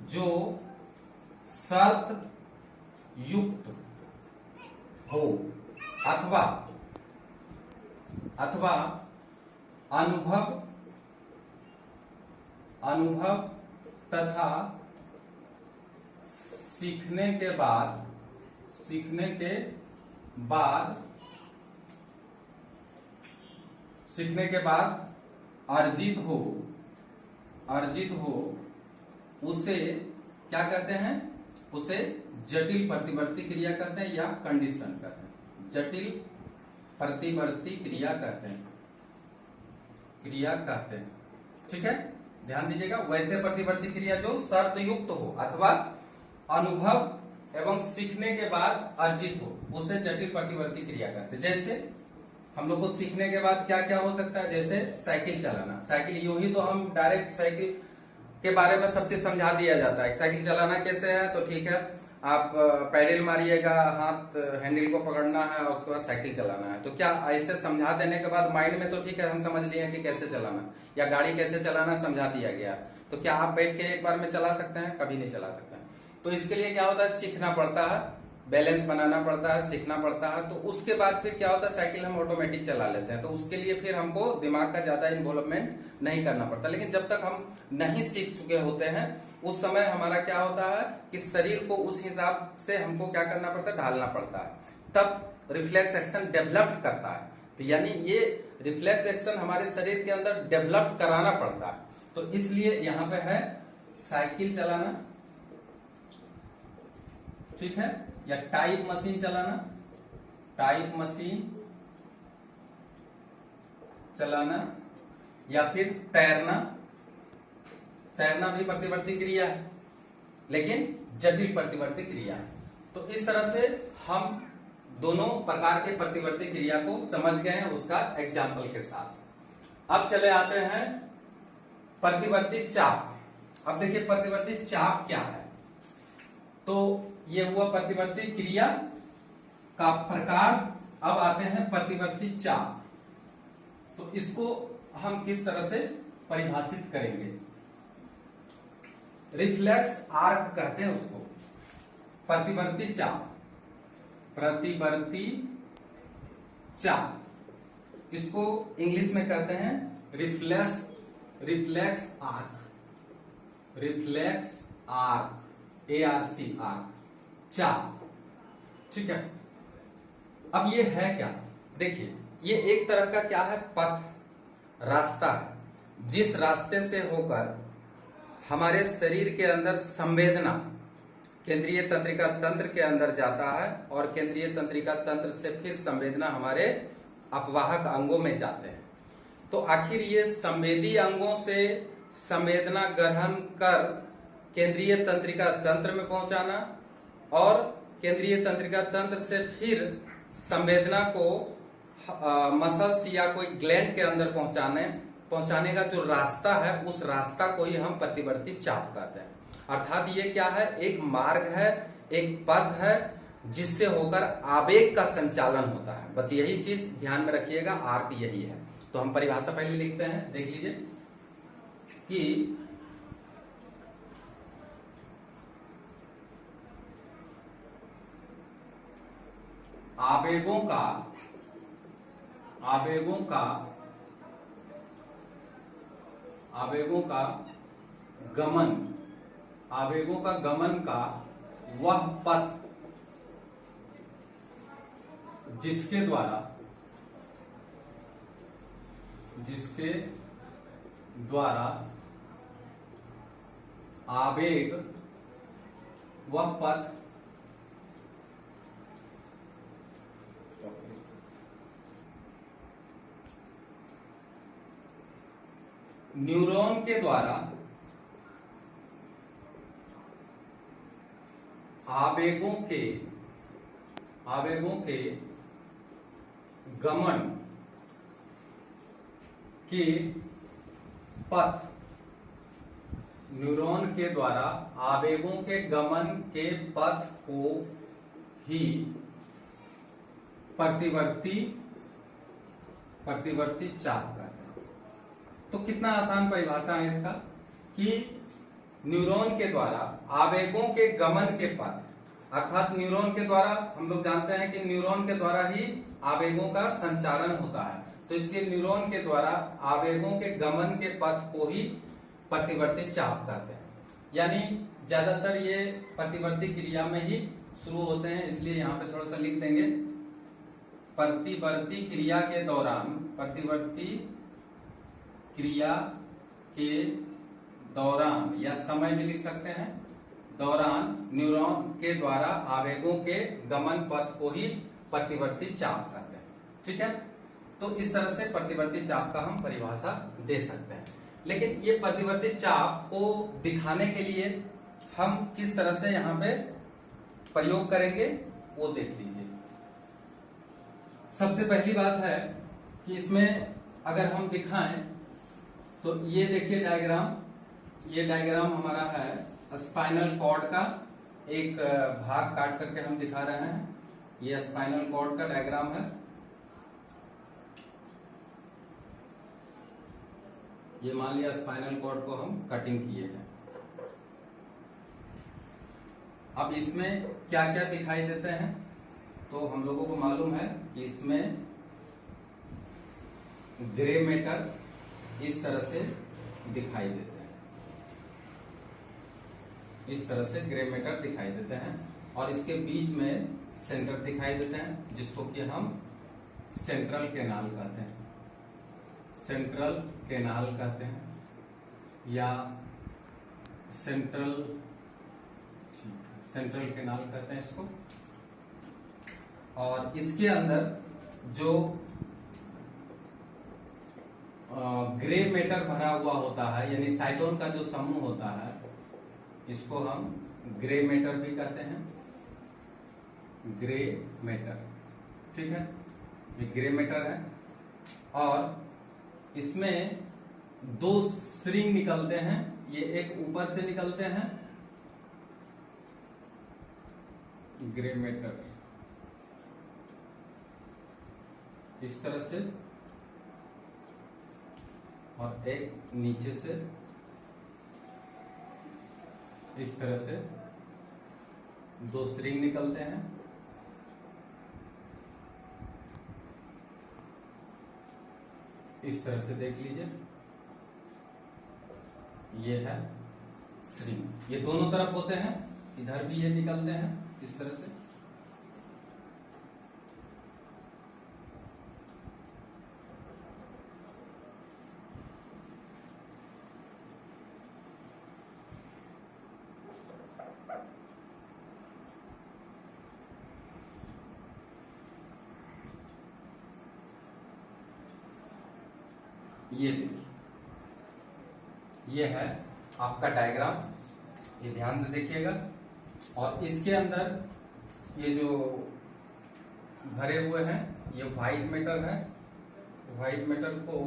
जो शर्त युक्त हो अथवा अनुभव तथा सीखने के बाद अर्जित हो उसे क्या कहते हैं, उसे जटिल प्रतिवर्ती क्रिया कहते हैं या कंडीशन कहते हैं। जटिल प्रतिवर्ती क्रिया कहते हैं। ठीक है, ध्यान दीजिएगा, वैसे प्रतिवर्ती क्रिया जो शर्त युक्त हो अथवा अनुभव एवं सीखने के बाद अर्जित हो उसे जटिल प्रतिवर्ती क्रिया कहते हैं। जैसे हम लोग को सीखने के बाद क्या क्या हो सकता है, जैसे साइकिल चलाना। साइकिल यूं ही तो हम डायरेक्ट साइकिल के बारे में सब चीज समझा दिया जाता है। साइकिल चलाना कैसे है, तो ठीक है, आप पैडल मारिएगा, हाथ हैंडल को पकड़ना है और उसके बाद साइकिल चलाना है। तो क्या ऐसे समझा देने के बाद माइंड में तो ठीक है हम समझ लिए कि कैसे चलाना, या गाड़ी कैसे चलाना समझा दिया गया, तो क्या आप बैठ के एक बार में चला सकते हैं? कभी नहीं चला सकते हैं। तो इसके लिए क्या होता है, सीखना पड़ता है, बैलेंस बनाना पड़ता है, सीखना पड़ता है। तो उसके बाद फिर क्या होता है, साइकिल हम ऑटोमेटिक चला लेते हैं। तो उसके लिए फिर हमको दिमाग का ज्यादा इन्वॉल्वमेंट नहीं करना पड़ता। लेकिन जब तक हम नहीं सीख चुके होते हैं उस समय हमारा क्या होता है कि शरीर को उस हिसाब से हमको क्या करना पड़ता है, ढालना पड़ता है, तब रिफ्लेक्स एक्शन डेवलप करता है। तो यानी ये रिफ्लेक्स एक्शन हमारे शरीर के अंदर डेवलप कराना पड़ता है। तो इसलिए यहां पे है साइकिल चलाना, ठीक है, या टाइप मशीन चलाना, टाइप मशीन चलाना, या फिर तैरना। तैरना भी प्रतिवर्ती क्रिया है लेकिन जटिल प्रतिवर्ती क्रिया है। तो इस तरह से हम दोनों प्रकार के प्रतिवर्ती क्रिया को समझ गए हैं उसका एग्जाम्पल के साथ। अब चले आते हैं प्रतिवर्ती चाप। अब देखिए प्रतिवर्ती चाप क्या है। तो ये हुआ प्रतिवर्ती क्रिया का प्रकार। अब आते हैं प्रतिवर्ती चाप। तो इसको हम किस तरह से परिभाषित करेंगे, रिफ्लेक्स आर्क कहते हैं उसको, प्रतिवर्ती चाप, प्रतिवर्ती चाप, इसको इंग्लिश में कहते हैं reflex arc, reflex arc, ARC arc, चाप। ठीक है, अब ये है क्या, देखिए ये एक तरह का क्या है, पथ, रास्ता है, जिस रास्ते से होकर हमारे शरीर के अंदर संवेदना केंद्रीय तंत्रिका तंत्र के अंदर जाता है और केंद्रीय तंत्रिका तंत्र से फिर संवेदना हमारे अपवाहक अंगों में जाते हैं। तो आखिर ये संवेदी अंगों से संवेदना ग्रहण कर केंद्रीय तंत्रिका तंत्र में पहुंचाना और केंद्रीय तंत्रिका तंत्र से फिर संवेदना को मसल्स या कोई ग्लैंड के अंदर पहुंचाने का जो रास्ता है उस रास्ता को ही हम प्रतिवर्ती चाप कहते हैं। अर्थात ये क्या है, एक मार्ग है, एक पथ है जिससे होकर आवेग का संचालन होता है। बस यही चीज ध्यान में रखिएगा, आर्क यही है। तो हम परिभाषा पहले लिखते हैं, देख लीजिए कि आवेगों का गमन का वह पथ जिसके द्वारा आवेग वह पथ न्यूरॉन के द्वारा आवेगों के आवेगों के गमन के पथ, न्यूरॉन के द्वारा आवेगों के गमन के पथ को ही प्रतिवर्ती चाप कहते हैं। तो कितना आसान परिभाषा है इसका कि न्यूरॉन के द्वारा आवेगों के गमन के पथ, अर्थात न्यूरॉन के द्वारा, हम लोग जानते हैं कि न्यूरॉन के द्वारा ही आवेगों का संचारण होता है, तो इसलिए न्यूरॉन के द्वारा आवेगों के गमन के पथ को ही प्रतिवर्ती चाप कहते हैं। यानी ज्यादातर ये प्रतिवर्ती क्रिया में ही शुरू होते हैं, इसलिए यहाँ पे थोड़ा सा लिख देंगे, प्रतिवर्ती क्रिया के दौरान, प्रतिवर्ती क्रिया के दौरान या समय भी लिख सकते हैं, दौरान न्यूरॉन के द्वारा आवेगों के गमन पथ को ही प्रतिवर्ती चाप कहते हैं। ठीक है, तो इस तरह से प्रतिवर्ती चाप का हम परिभाषा दे सकते हैं। लेकिन ये प्रतिवर्ती चाप को दिखाने के लिए हम किस तरह से यहाँ पे प्रयोग करेंगे वो देख लीजिए। सबसे पहली बात है कि इसमें अगर हम दिखाएं तो ये देखिए डायग्राम, ये डायग्राम हमारा है स्पाइनल कॉर्ड का, एक भाग काट करके हम दिखा रहे हैं। ये स्पाइनल कॉर्ड का डायग्राम है। ये मान लिया स्पाइनल कॉर्ड को हम कटिंग किए हैं। अब इसमें क्या क्या दिखाई देते हैं, तो हम लोगों को मालूम है कि इसमें ग्रे मैटर इस तरह से दिखाई देते हैं, इस तरह से ग्रे मैटर दिखाई देते हैं, और इसके बीच में सेंटर दिखाई देते हैं, जिसको कि हम सेंट्रल कैनाल कहते हैं, सेंट्रल कैनाल कहते हैं या सेंट्रल कैनाल कहते हैं इसको। और इसके अंदर जो ग्रे मैटर भरा हुआ होता है, यानी साइटोन का जो समूह होता है, इसको हम ग्रे मैटर भी कहते हैं, ग्रे मैटर। ठीक है, ये ग्रे मैटर है। और इसमें दो श्रृंग निकलते हैं, ये एक ऊपर से निकलते हैं, ग्रे मैटर इस तरह से, और एक नीचे से इस तरह से दो श्रृंग निकलते हैं। इस तरह से देख लीजिए, ये है श्रृंग, ये दोनों तरफ होते हैं, इधर भी ये निकलते हैं इस तरह से। ये देखिए, ये है आपका डायग्राम, ये ध्यान से देखिएगा। और इसके अंदर ये जो भरे हुए हैं, ये व्हाइट मैटर है। व्हाइट मैटर को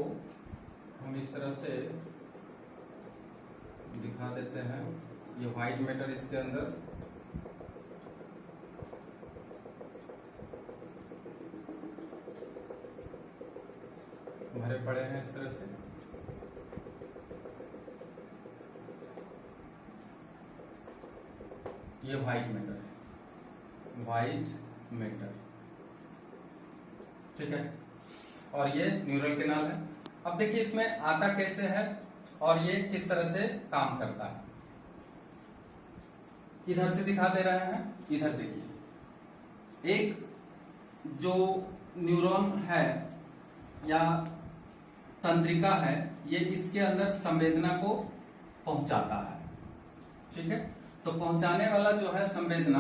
हम इस तरह से दिखा देते हैं। ये व्हाइट मैटर इसके अंदर भरे पड़े हैं इस तरह से। ये व्हाइट मैटर है, व्हाइट मैटर। ठीक है, और ये न्यूरल कैनाल है। अब देखिए इसमें आता कैसे है और ये किस तरह से काम करता है। इधर से दिखा दे रहे हैं, इधर देखिए, एक जो न्यूरॉन है या तंत्रिका है, ये इसके अंदर संवेदना को पहुंचाता है। ठीक है, तो पहुंचाने वाला जो है संवेदना,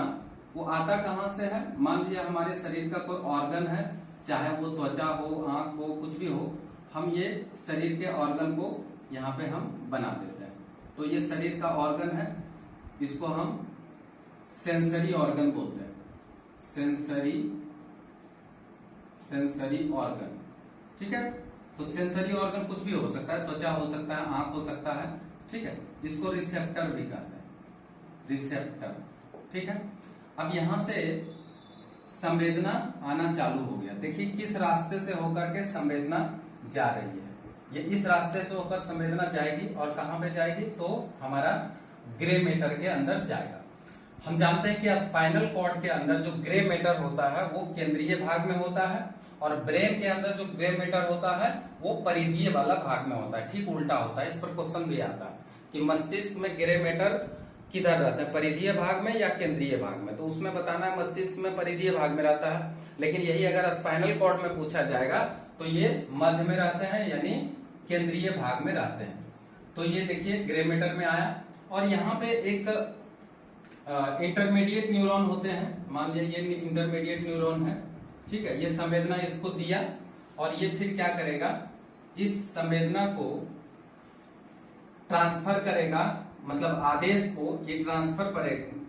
वो आता कहां से है। मान लिया हमारे शरीर का कोई ऑर्गन है, चाहे वो त्वचा हो, आंख हो, कुछ भी हो, हम ये शरीर के ऑर्गन को यहाँ पे हम बना देते हैं। तो ये शरीर का ऑर्गन है, इसको हम सेंसरी ऑर्गन बोलते हैं। सेंसरी ऑर्गन, ठीक है। तो सेंसरी ऑर्गन कुछ भी हो सकता है, त्वचा हो सकता है, आंख हो सकता है, ठीक है। इसको रिसेप्टर भी कहते हैं, रिसेप्टर, ठीक है। अब यहां से संवेदना आना चालू हो गया। देखिए किस रास्ते से होकर के संवेदना जा रही है। ये इस रास्ते से होकर संवेदना जाएगी और कहां पे जाएगी, तो हमारा ग्रे मैटर के अंदर जाएगा। हम जानते हैं कि स्पाइनल कॉर्ड के अंदर जो ग्रे मैटर होता है वो केंद्रीय भाग में होता है, और ब्रेन के अंदर जो ग्रे मैटर होता है वो परिधीय वाला भाग में होता है। ठीक उल्टा होता है। इस पर क्वेश्चन भी आता है कि मस्तिष्क में ग्रे मैटर किधर रहता है, परिधीय भाग में या केंद्रीय भाग में। तो उसमें बताना है मस्तिष्क में परिधीय भाग में रहता है, लेकिन यही अगर स्पाइनल कॉर्ड में पूछा जाएगा तो ये मध्य में रहते हैं, यानी केंद्रीय भाग में रहते हैं। तो ये देखिए ग्रे मैटर में आया, और यहाँ पे एक इंटरमीडिएट न्यूरॉन होते हैं। मान लिया ये इंटरमीडिएट न्यूरॉन है, ठीक है। ये संवेदना इसको दिया, और ये फिर क्या करेगा, इस संवेदना को ट्रांसफर करेगा, मतलब आदेश को ये ट्रांसफर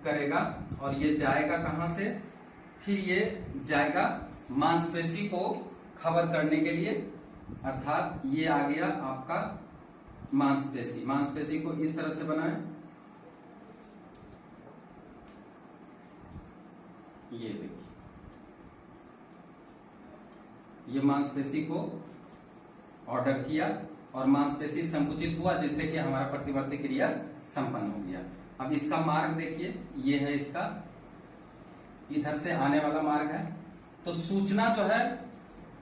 करेगा, और ये जाएगा कहां से, फिर ये जाएगा मांसपेशी को खबर करने के लिए, अर्थात ये आ गया आपका मांसपेशी। मांसपेशी को इस तरह से बनाए, ये देखिए ये मांसपेशी को ऑर्डर किया, और मांसपेशी संकुचित हुआ, जिससे कि हमारा प्रतिवर्ती क्रिया संपन्न हो गया। अब इसका मार्ग देखिए, ये है इसका इधर से आने वाला मार्ग है। तो सूचना जो है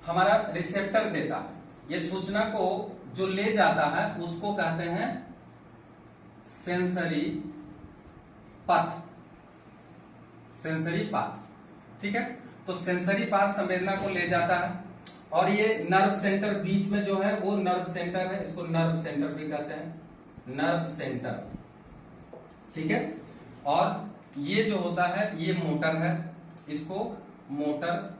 हमारा रिसेप्टर देता है, ये सूचना को जो ले जाता है उसको कहते हैं सेंसरी पथ, सेंसरी पाथ, ठीक है। तो सेंसरी पाथ संवेदना को ले जाता है, और ये नर्व सेंटर बीच में जो है वो नर्व सेंटर है, इसको नर्व सेंटर भी कहते हैं, नर्व सेंटर, ठीक है। और ये जो होता है ये मोटर है, इसको मोटर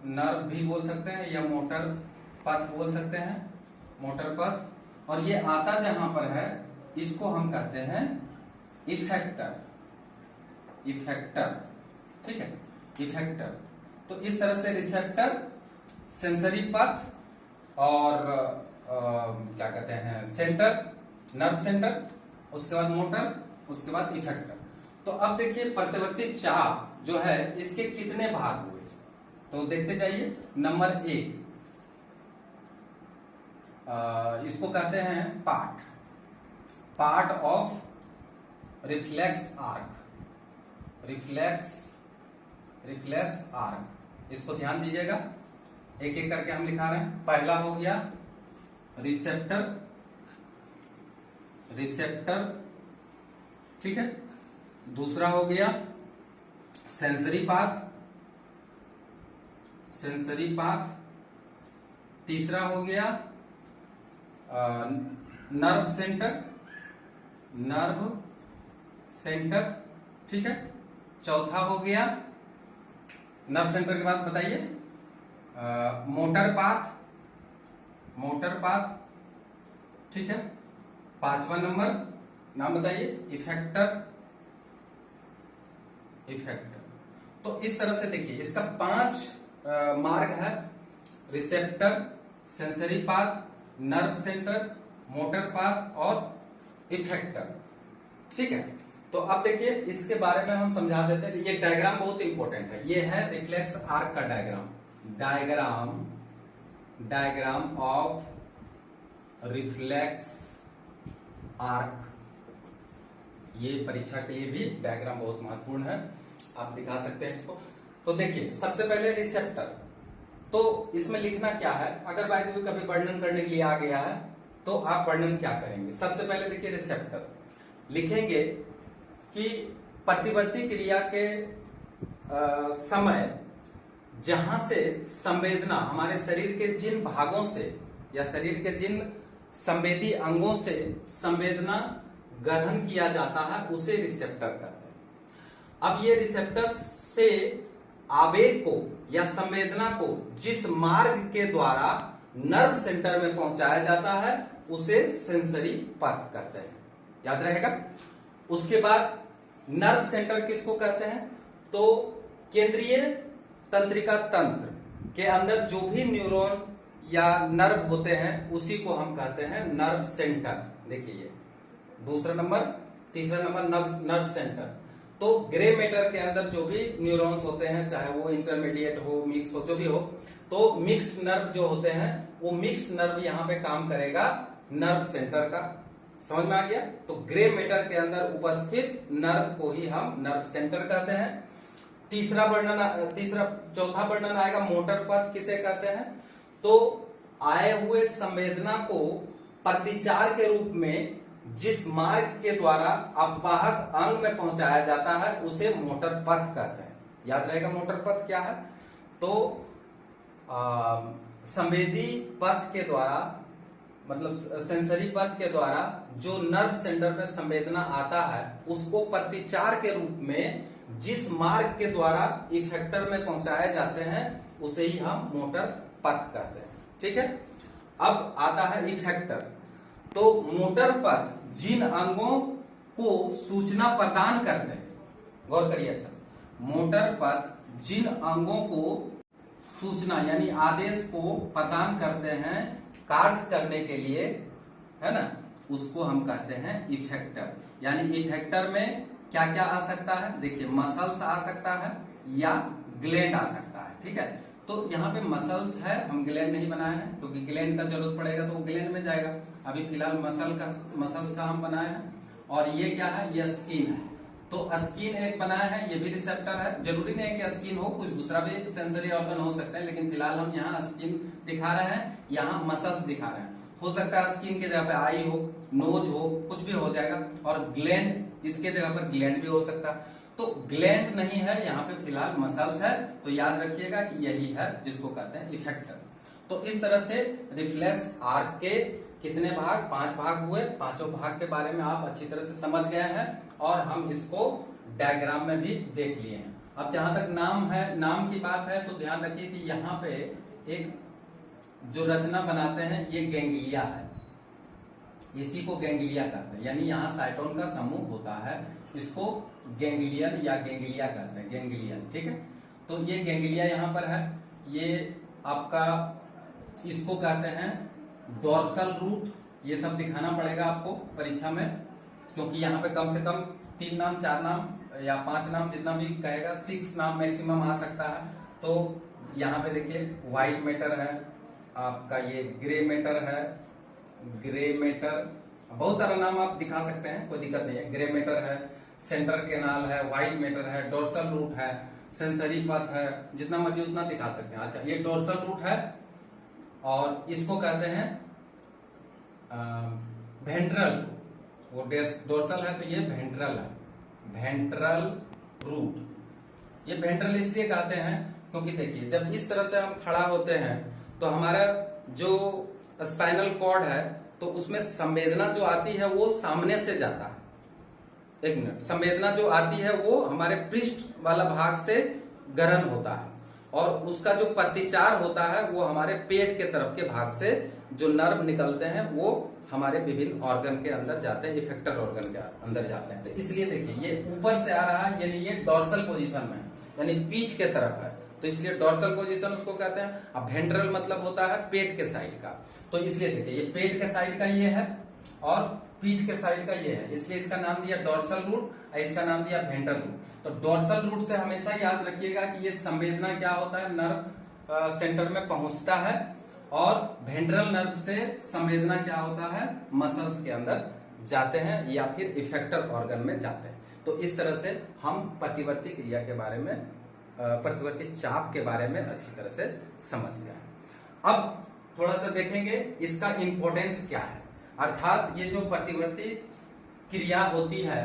नर्व भी बोल सकते हैं, या मोटर पथ बोल सकते हैं, मोटर पथ। और ये आता जहां पर है इसको हम कहते हैं इफेक्टर, ठीक है, इफेक्टर। तो इस तरह से रिसेप्टर, सेंसरी पथ, और क्या कहते हैं सेंटर, नर्व सेंटर, उसके बाद मोटर, उसके बाद इफेक्टर। तो अब देखिए प्रतिवर्ती चाप जो है इसके कितने भाग हुए, तो देखते जाइए। नंबर 1 इसको कहते हैं part of reflex arc, reflex arc. इसको ध्यान दीजिएगा, एक एक करके हम लिखा रहे हैं। पहला हो गया रिसेप्टर, ठीक है। दूसरा हो गया सेंसरी पाथ, तीसरा हो गया नर्व सेंटर, ठीक है। चौथा हो गया, नर्व सेंटर के बाद बताइए, मोटर पाथ, ठीक है। 5वां नंबर नाम बताइए, इफेक्टर। तो इस तरह से देखिए इसका 5 मार्ग है, receptor, sensory path, nerve centre, motor path और इफेक्टर, ठीक है। तो अब देखिए इसके बारे में हम समझा देते हैं। ये डायग्राम बहुत इंपॉर्टेंट है, ये है रिफ्लेक्स आर्क का डायग्राम ऑफ रिफ्लेक्स आर्क। ये परीक्षा के लिए भी डायग्राम बहुत महत्वपूर्ण है, आप दिखा सकते हैं इसको। तो देखिए सबसे पहले रिसेप्टर, तो इसमें लिखना क्या है, अगर बाय द वे कभी वर्णन करने के लिए आ गया है तो आप वर्णन क्या करेंगे। सबसे पहले देखिए रिसेप्टर लिखेंगे कि प्रतिवर्ती क्रिया के समय जहां से संवेदना हमारे शरीर के जिन भागों से या शरीर के जिन संवेदी अंगों से संवेदना ग्रहण किया जाता है उसे रिसेप्टर कहते हैं। अब ये रिसेप्टर से आवेग को या संवेदना को जिस मार्ग के द्वारा नर्व सेंटर में पहुंचाया जाता है उसे सेंसरी पथ कहते हैं, याद रहेगा। उसके बाद नर्व सेंटर किसको कहते हैं? तो केंद्रीय तंत्रिका तंत्र के अंदर जो भी न्यूरॉन या नर्व होते हैं उसी को हम कहते हैं नर्व सेंटर। देखिए ये दूसरा नंबर, तीसरा नंबर नर्व सेंटर। तो ग्रे मैटर के अंदर जो भी न्यूरॉन्स होते हैं, चाहे वो इंटरमीडिएट हो, मिक्स हो, जो भी हो, तो मिक्स्ड नर्व जो होते हैं वो मिक्स्ड नर्व यहाँ पे काम करेगा नर्व सेंटर का। समझ में आ गया? तो ग्रे मैटर के अंदर उपस्थित नर्व को ही हम नर्व सेंटर कहते हैं। चौथा वर्णन आएगा मोटर पथ किसे कहते हैं? तो आए हुए संवेदना को प्रतिचार के रूप में जिस मार्ग के द्वारा अपवाहक अंग में पहुंचाया जाता है उसे मोटर पथ कहते हैं। याद रहेगा मोटर पथ क्या है? तो संवेदी पथ के द्वारा, मतलब सेंसरी पथ के द्वारा जो नर्व सेंटर में संवेदना आता है उसको प्रतिचार के रूप में जिस मार्ग के द्वारा इफेक्टर में पहुंचाए जाते हैं उसे ही हम मोटर पथ कहते हैं। ठीक है, अब आता है इफेक्टर। तो मोटर पथ जिन अंगों को सूचना प्रदान करते हैं, गौर करिए अच्छा से, मोटर पथ जिन अंगों को सूचना यानी आदेश को प्रदान करते हैं कार्य करने के लिए, है ना, उसको हम कहते हैं इफेक्टर। यानी इफेक्टर में क्या क्या आ सकता है? देखिए मसल्स आ सकता है या ग्लैंड आ सकता है। ठीक है, तो यहाँ पे मसल्स है, हम ग्लैंड नहीं बनाए हैं क्योंकि ग्लैंड का जरूरत पड़ेगा तो वो ग्लैंड में जाएगा। अभी फिलहाल मसल्स का हम बनाए हैं। और ये क्या है? ये स्किन है। तो स्किन एक बनाया है, ये भी रिसेप्टर है। जरूरी नहीं है कि स्किन हो, कुछ दूसरा भी सेंसरी ऑर्गन हो सकता है, लेकिन फिलहाल हम यहाँ स्किन दिखा रहे हैं, यहाँ मसल्स दिखा रहे हैं। हो सकता है स्किन के जगह पे आई हो, नोज हो, कुछ भी हो जाएगा। और ग्लैंड, इसके जगह पर ग्लैंड भी हो सकता है। तो ग्लैंड नहीं है, यहाँ पे फिलहाल मसल्स है। तो याद रखिएगा कि यही है जिसको कहते हैं इफेक्टर। तो इस तरह से रिफ्लेक्स आर्क के कितने भाग? 5 भाग हुए। पांचों भाग के बारे में आप अच्छी तरह से समझ गए हैं और हम इसको डायग्राम में भी देख लिए हैं। अब जहां तक नाम है, नाम की बात है, तो ध्यान रखिए कि यहाँ पे एक जो रचना बनाते हैं ये गैंग्लिया है। इसी को गैंग्लिया कहते हैं। यानी यहाँ साइटोन का समूह होता है, इसको गैंग्लियन या गैंग्लिया कहते हैं, गैंग्लियन। ठीक है, तो ये गैंग्लिया यहाँ पर है। ये आपका इसको कहते हैं डोर्सल रूट। ये सब दिखाना पड़ेगा आपको परीक्षा में, क्योंकि यहाँ पे कम से कम 3 नाम, 4 नाम या 5 नाम, जितना भी कहेगा, 6 नाम मैक्सिमम आ सकता है। तो यहाँ पे देखिए व्हाइट मैटर है आपका, ये ग्रे मैटर है, ग्रे मैटर, बहुत सारा नाम आप दिखा सकते हैं, कोई दिक्कत नहीं है। ग्रे मैटर है, सेंटर कैनाल है, व्हाइट मैटर है, डोर्सल रूट है, सेंसरी पथ है, जितना मर्जी उतना दिखा सकते हैं। अच्छा, ये डोर्सल रूट है और इसको कहते हैं वेंट्रल। वो डोर्सल है तो ये वेंट्रल है, वेंट्रल रूट। ये वेंट्रल इसलिए कहते हैं क्योंकि देखिए जब इस तरह से हम खड़ा होते हैं तो हमारा जो स्पाइनल कॉर्ड है तो उसमें संवेदना जो आती है वो सामने से जाता है। 1 मिनट, संवेदना जो आती है वो हमारे पृष्ठ वाला भाग से गहन होता है और उसका जो प्रतिचार होता है वो हमारे पेट के तरफ के भाग से जो नर्व निकलते हैं वो हमारे विभिन्न ऑर्गन के अंदर जाते हैं, इफेक्टर ऑर्गन के अंदर जाते हैं। तो इसलिए देखिए ये ऊपर से आ रहा है, यानी ये डोर्सल पोजीशन में, यानी पीठ के तरफ है, तो इसलिए डोर्सल पोजीशन उसको कहते हैं। अब वेंट्रल मतलब होता है पेट के साइड का, तो इसलिए देखिए ये पेट के साइड का ये है और पीठ के साइड का ये है, इसलिए इसका नाम दिया डोर्सल रूट और इसका नाम दिया वेंट्रल रूट। तो डोर्सल रूट से हमेशा याद रखिएगा कि ये संवेदना क्या होता है, नर्व सेंटर में पहुंचता है, और वेंट्रल नर्व से संवेदना क्या होता है, मसल्स के अंदर जाते हैं या फिर इफेक्टर ऑर्गन में जाते हैं। तो इस तरह से हम प्रतिवर्ती क्रिया के बारे में, प्रतिवर्ती चाप के बारे में अच्छी तरह से समझ गए। अब थोड़ा सा देखेंगे इसका इंपॉर्टेंस क्या है, अर्थात ये जो प्रतिवर्ती क्रिया होती है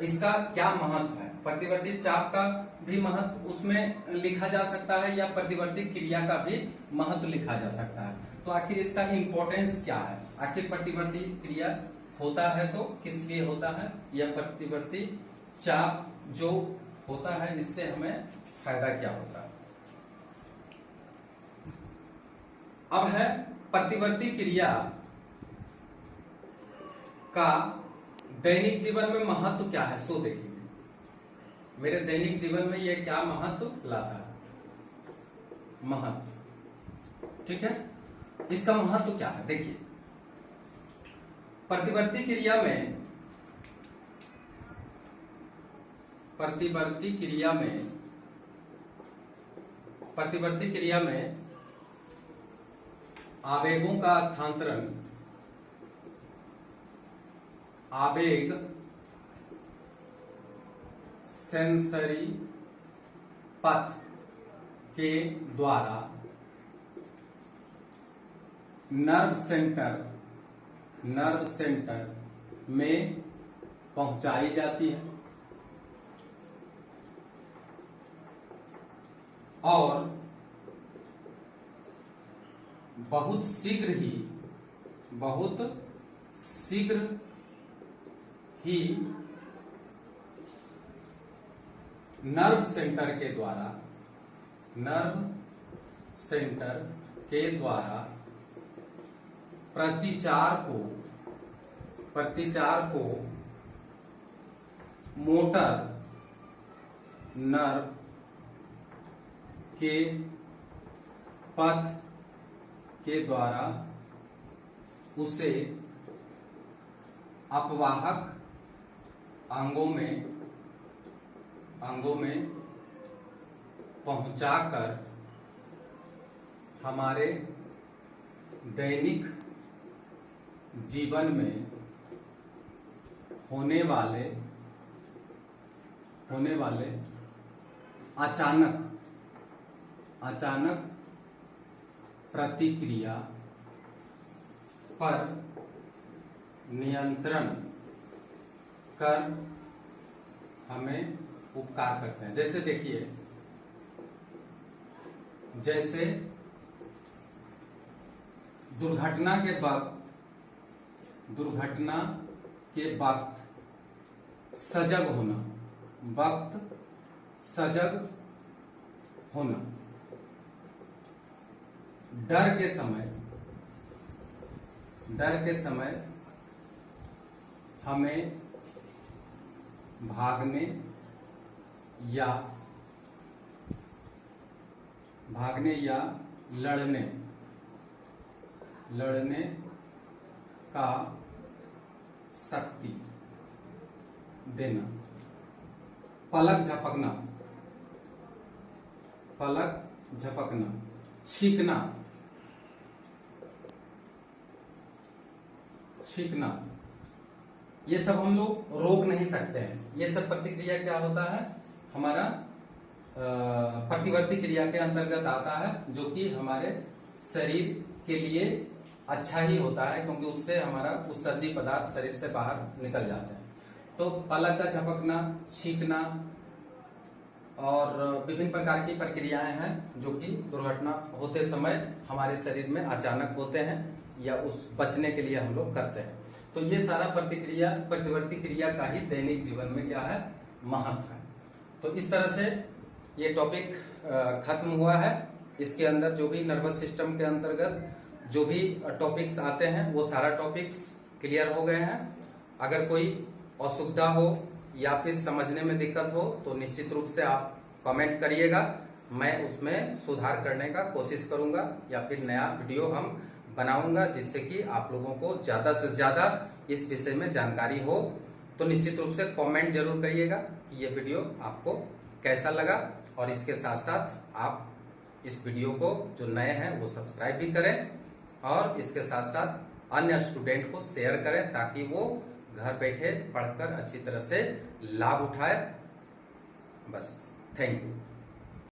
इसका क्या महत्व है। प्रतिवर्ती चाप का भी महत्व उसमें लिखा जा सकता है या प्रतिवर्ती क्रिया का भी महत्व लिखा जा सकता है। तो आखिर इसका इंपॉर्टेंस क्या है, आखिर प्रतिवर्ती क्रिया होता है तो किस लिए होता है, या प्रतिवर्ती चाप जो होता है इससे हमें फायदा क्या होता है। अब है प्रतिवर्ती क्रिया का दैनिक जीवन में महत्व क्या है सो देखिए। मेरे दैनिक जीवन में ये क्या महत्व लाता है, महत्व, ठीक है। इसका महत्व क्या है देखिए। प्रतिवर्ती क्रिया में आवेगों का स्थानांतरण आवेग सेंसरी पथ के द्वारा नर्व सेंटर में पहुंचाई जाती है और बहुत शीघ्र ही नर्व सेंटर के द्वारा प्रतिचार को मोटर नर्व के पथ के द्वारा उसे अपवाहक अंगों में पहुंचाकर हमारे दैनिक जीवन में होने वाले अचानक प्रतिक्रिया पर नियंत्रण कर हमें उपकार करते हैं। जैसे देखिए, जैसे दुर्घटना के वक्त सजग होना, डर के समय हमें भागने या लड़ने का शक्ति देना। पलक झपकना, छींकना, ये सब हम लोग रोक नहीं सकते हैं। ये सब प्रतिक्रिया क्या होता है, हमारा प्रतिवर्ती क्रिया के अंतर्गत आता है, जो कि हमारे शरीर के लिए अच्छा ही होता है, क्योंकि उससे हमारा उत्सर्जी पदार्थ शरीर से बाहर निकल जाते हैं। तो पलक का झपकना, छींकना और विभिन्न प्रकार की प्रक्रियाएं हैं जो कि दुर्घटना होते समय हमारे शरीर में अचानक होते हैं या उस बचने के लिए हम लोग करते हैं। तो ये सारा प्रतिवर्ती क्रिया का ही दैनिक जीवन में क्या है, महत्व है। तो इस तरह से ये टॉपिक खत्म हुआ है। इसके अंदर जो भी नर्वस सिस्टम के अंतर्गत जो भी टॉपिक्स आते हैं वो सारा टॉपिक्स क्लियर हो गए हैं। अगर कोई असुविधा हो या फिर समझने में दिक्कत हो तो निश्चित रूप से आप कमेंट करिएगा, मैं उसमें सुधार करने का कोशिश करूंगा या फिर नया वीडियो हम बनाऊंगा, जिससे कि आप लोगों को ज्यादा से ज्यादा इस विषय में जानकारी हो। तो निश्चित रूप से कमेंट जरूर करिएगा कि ये वीडियो आपको कैसा लगा, और इसके साथ साथ आप इस वीडियो को जो नए हैं वो सब्सक्राइब भी करें और इसके साथ साथ अन्य स्टूडेंट को शेयर करें, ताकि वो घर बैठे पढ़कर अच्छी तरह से लाभ उठाए। बस, थैंक यू।